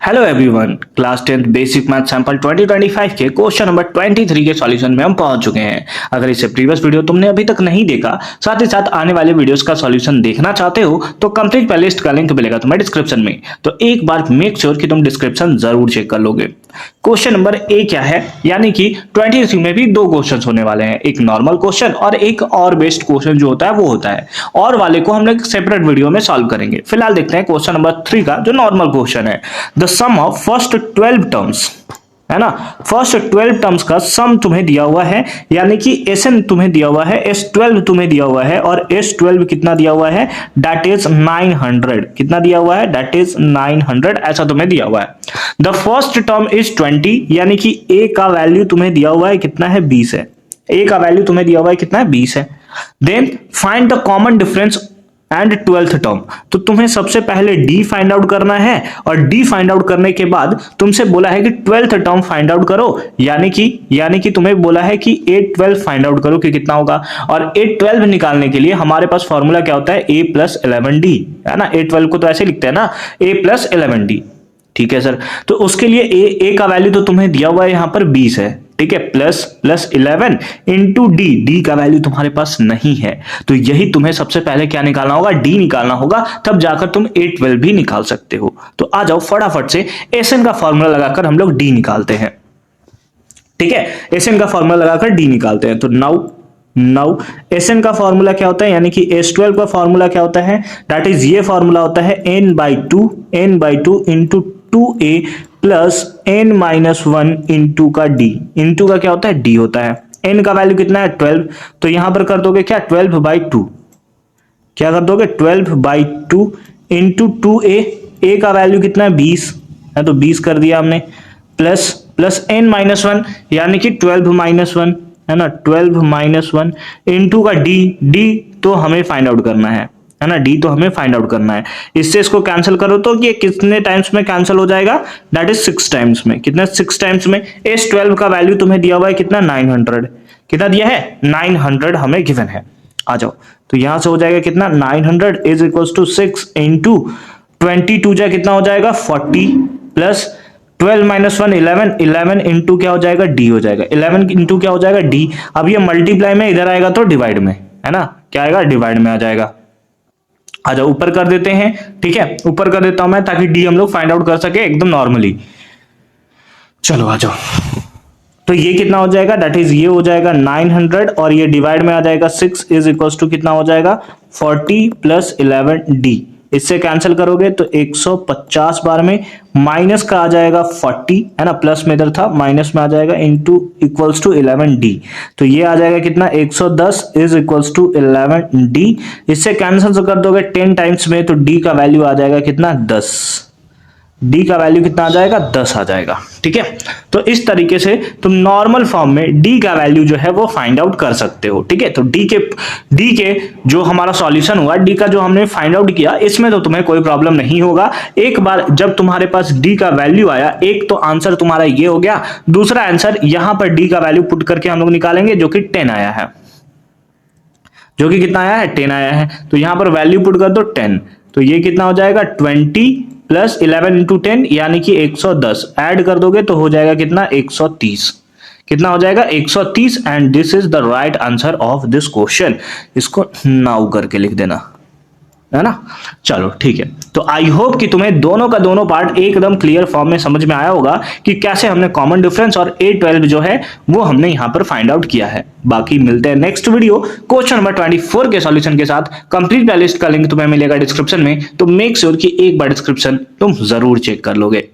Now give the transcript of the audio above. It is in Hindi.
Hello everyone, class 10th basic math sample 2025 के क्वेश्चन नंबर 23 के सॉल्यूशन में हम पहुंच चुके हैं। अगर इससे प्रीवियस वीडियो तुमने अभी तक नहीं देखा, साथ ही साथ आने वाले वीडियोस का सॉल्यूशन देखना चाहते हो तो कंप्लीट प्लेलिस्ट का लिंक मिलेगा तुम्हें डिस्क्रिप्शन में। तो एक बार मेक श्योर कि तुम डिस्क्रिप्शन जरूर चेक कर लोगे। क्वेश्चन नंबर ए क्या है, यानी कि 23 में भी दो क्वेश्चन होने वाले हैं, एक नॉर्मल क्वेश्चन और एक और बेस्ड क्वेश्चन जो होता है वो होता है, और वाले को हम लोग सेपरेट वीडियो में सॉल्व करेंगे। फिलहाल देखते हैं क्वेश्चन नंबर 3 का जो नॉर्मल क्वेश्चन है। The sum of first 12 terms, है ना, फर्स्ट 12 टर्म्स का सम तुम्हें दिया हुआ है, यानी कि Sn तुम्हें दिया हुआ है, S12 तुम्हें दिया हुआ है और S12 कितना दिया हुआ है, दैट इज 900। कितना दिया हुआ है, दैट इज 900, ऐसा तुम्हें दिया हुआ है। द फर्स्ट टर्म इज 20, यानी कि A का वैल्यू तुम्हें दिया हुआ है कितना है, 20 है। A का वैल्यू तुम्हें दिया हुआ है कितना है, 20 है। Then find the common difference and 12th term. तो तुम्हें सबसे पहले D फाइंड आउट करना है और D फाइंड आउट करने के बाद तुमसे बोला है कि 12th टर्म फाइंड आउट करो, यानी कि तुम्हें बोला है कि 812 फाइंड आउट करो कि कितना होगा। और 812 निकालने के लिए हमारे पास फॉर्मूला क्या होता है, A प्लस 11D, है ना। 812 को तो ऐसे लिखते हैं ना, A प्लस 11D। ठीक है सर, तो उसके लिए A का वैल्यू तो तुम्हें दिया हुआ है यहां पर 20 है, ठीक है, प्लस 11 इंटू डी का वैल्यू तुम्हारे पास नहीं है, तो यही तुम्हें सबसे पहले क्या निकालना होगा, डी निकालना होगा, तब जाकर तुम 812 भी निकाल सकते हो। तो आ जाओ फटाफट से Sn का फॉर्मूला लगाकर हम लोग डी निकालते हैं। ठीक है, Sn का फॉर्मूला लगाकर डी निकालते हैं। तो नाउ Sn का फॉर्मूला क्या होता है, यानी कि S12 का फॉर्मूला क्या होता है, दैट इज ये फॉर्मूला होता है n/2 into 2a plus n-1 into का d। इंटू का क्या होता है, d होता है। n का वैल्यू कितना है, 12, तो यहां पर कर दोगे क्या, 12/2। क्या कर दोगे, 12/2 इंटू 2a का वैल्यू कितना है, 20 है, तो 20 कर दिया हमने, प्लस n-1 यानी कि 12-1, है ना, 12-1 इंटू का d तो हमें फाइंड आउट करना है ना, डी तो हमें फाइंड आउट करना है। इससे इसको कैंसिल करो तो ये कितने टाइम्स में कैंसिल हो जाएगा, दैट इज 6 टाइम्स में। कितने, 6 टाइम्स में। S12 का वैल्यू तुम्हें दिया हुआ है कितना, 900। कितना दिया है, 900 हमें गिवन है। आ जाओ, तो यहां से हो जाएगा कितना, 900 इज इक्वल्स टू 6 इंटू 22 जा कितना हो जाएगा, 40 प्लस 12-1 11 इंटू क्या हो जाएगा, डी हो जाएगा। 11 इंटू क्या हो जाएगा, डी। अब ये मल्टीप्लाई में इधर आएगा तो डिवाइड में, है ना, क्या आएगा, डिवाइड में आ जाएगा। आ जाओ ऊपर कर देते हैं, ठीक है, ऊपर कर देता हूं मैं ताकि डी हम लोग फाइंड आउट कर सके एकदम नॉर्मली। चलो आ जाओ, तो ये कितना हो जाएगा, दैट इज ये हो जाएगा 900 और ये डिवाइड में आ जाएगा 6 इज इक्वल्स टू कितना हो जाएगा, 40 प्लस 11d। इससे कैंसिल करोगे तो 150 बार में माइनस का आ जाएगा 40, है ना, प्लस में इधर था, माइनस में आ जाएगा इंटू इक्वल्स टू 11d। तो ये आ जाएगा कितना, 110 इज इक्वल्स टू 11d। इससे कैंसिल कर दोगे 10 टाइम्स में तो d का वैल्यू आ जाएगा कितना, 10। डी का वैल्यू कितना आ जाएगा, 10 आ जाएगा। ठीक है, तो इस तरीके से तुम नॉर्मल फॉर्म में डी का वैल्यू जो है वो फाइंड आउट कर सकते हो। ठीक है, तो डी के जो हमारा सॉल्यूशन हुआ, डी का जो हमने फाइंड आउट किया, इसमें तो तुम्हें कोई प्रॉब्लम नहीं होगा। एक बार जब तुम्हारे पास डी का वैल्यू आया, एक तो आंसर तुम्हारा ये हो गया, दूसरा आंसर यहां पर डी का वैल्यू पुट करके हम लोग निकालेंगे जो कि 10 आया है, जो कि कितना आया है, 10 आया है। तो यहां पर वैल्यू पुट कर दो 10, तो ये कितना हो जाएगा, 20 प्लस 11 इंटू 10 यानी कि 110, ऐड कर दोगे तो हो जाएगा कितना, 130। कितना हो जाएगा, 130। And this is the right answer of this question. इसको नाउ करके लिख देना, है ना। चलो ठीक है, तो आई होप कि तुम्हें दोनों का दोनों पार्ट एकदम क्लियर फॉर्म में समझ में आया होगा कि कैसे हमने कॉमन डिफरेंस और A12 जो है वो हमने यहां पर फाइंड आउट किया है। बाकी मिलते हैं नेक्स्ट वीडियो क्वेश्चन नंबर 24 के सॉल्यूशन के साथ। कंप्लीट प्लेलिस्ट का लिंक तुम्हें मिलेगा डिस्क्रिप्शन में, तो मेक श्योर कि एक बार डिस्क्रिप्शन तुम जरूर चेक कर लोगे।